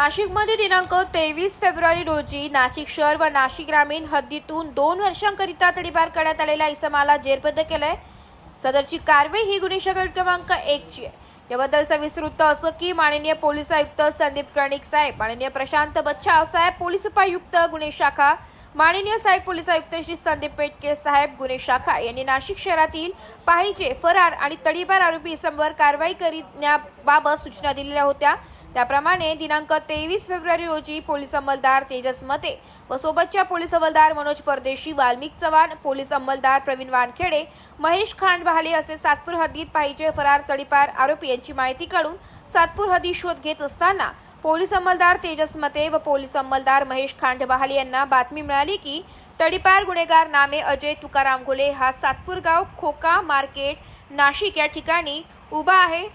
नाशिकमध्ये दिनांक 23 फेब्रुवारी रोजी नाशिक शहर व नाशिक ग्रामीण हद्दीतून 2 वर्षांकरिता तडीपार करण्यात आलेल्या इसमाला जेरबंद केलंय। सदरची कारवाई ही गुन्हे शाखा क्रमांक 1 ची आहे। याबद्दल सविस्तर वृत्त असं की माननीय पोलीस आयुक्त संदीप कर्णिक साहेब, माननीय प्रशांत बच्छाव साहेब पोलीस उपायुक्त गुन्हे शाखा, माननीय सहाय्यक पोलीस आयुक्त श्री संदीप पेटके साहेब गुन्हे शाखा यांनी नाशिक शहरातील पाहिजे फरार आणि तडीपार आरोपी इसमवर कारवाई करण्याबाबत सूचना दिलेल्या होत्या। त्याप्रमाणे दिनांक 23 फेब्रुवारी रोजी पोलीस अंमलदार तेजस मते व सोबतच्या पोलीस अंमलदार मनोज परदेशी, वाल्मिक चव्हाण, पोलीस अंमलदार प्रवीण वानखेडे, महेश खांडबहाले असे सातपूर हद्दीत पाहिजे फरार तडीपार आरोपी यांची माहिती काढून सातपूर हद्दीत शोध घेत असताना पोलीस अंमलदार तेजस मते व पोलीस अंमलदार महेश खांडबहाले यांना बातमी मिळाली की तडीपार गुन्हेगार नामे अजय तुकाराम घोले हा सातपूर गाव खोका मार्केट नाशिक या ठिकाणी उभा आहे।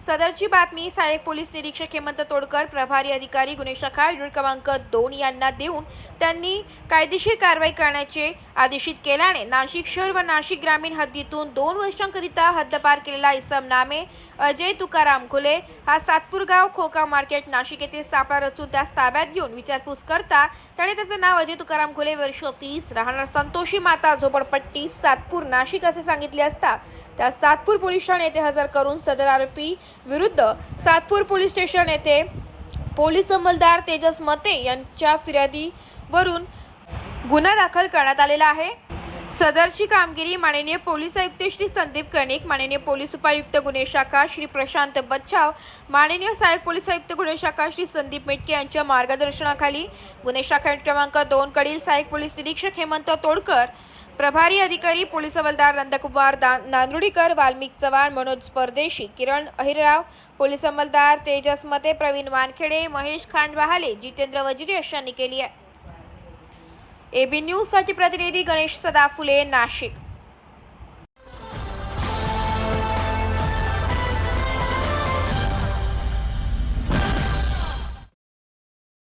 सदरची बातमी सहाय्यक पोलीस निरीक्षक हेमंत तोडकर, प्रभारी अधिकारी गुन्हे शाखा युनिट क्रमांक 2 यांना देऊन त्यांनी कायदेशीर कारवाई करण्याचे आदेशित केल्याने नाशिक शहर व नाशिक ग्रामीण हद्दीतून 2 वर्षांकरिता हद्दपार केलेला इसम नामे अजय तुकाराम घोले हा सातपूर गाव खोका मार्केट नाशिक येथे सापळा रचून त्यास ताब्यात घेऊन विचारपूस करता त्याने त्याचे नाव अजय तुकाराम घोले, वर्ष 30, राहणार संतोषी माता झोपडपट्टी सातपूर नाशिक असे सांगितले असता त्या सातपूर पोलीस ठाणे येथे हजर करून सदर आरोपी विरुद्ध सातपूर पोलीस स्टेशन येथे पोलीस अंमलदार तेजस मते यांच्या फिर्यादीवरून गुन्हा दाखल करण्यात आलेला आहे। सदरची कामगिरी माननीय पोलीस आयुक्त श्री संदीप कर्णिक, माननीय पोलीस उपायुक्त गुन्हे शाखा श्री प्रशांत बच्छाव, माननीय सहाय्यक पोलीस आयुक्त गुन्हे शाखा श्री संदीप पेटके यांच्या मार्गदर्शनाखाली गुन्हे शाखा क्रमांक 2 कडील सहाय्यक पोलीस निरीक्षक हेमंत तोडकर, प्रभारी अधिकारी पोलीस हवालदार नंदकुमार नांदुडीकर, वाल्मिक चव्हाण, मनोज परदेशी, किरण अहिरराव, पोलीस अंमलदार तेजस मते, प्रवीण वानखेडे, महेश खांडबहाले, जितेंद्र वजिरे अशांनी केली आहे। एबी न्यूज साठी प्रतिनिधी गणेश सदाफुले, नाशिक।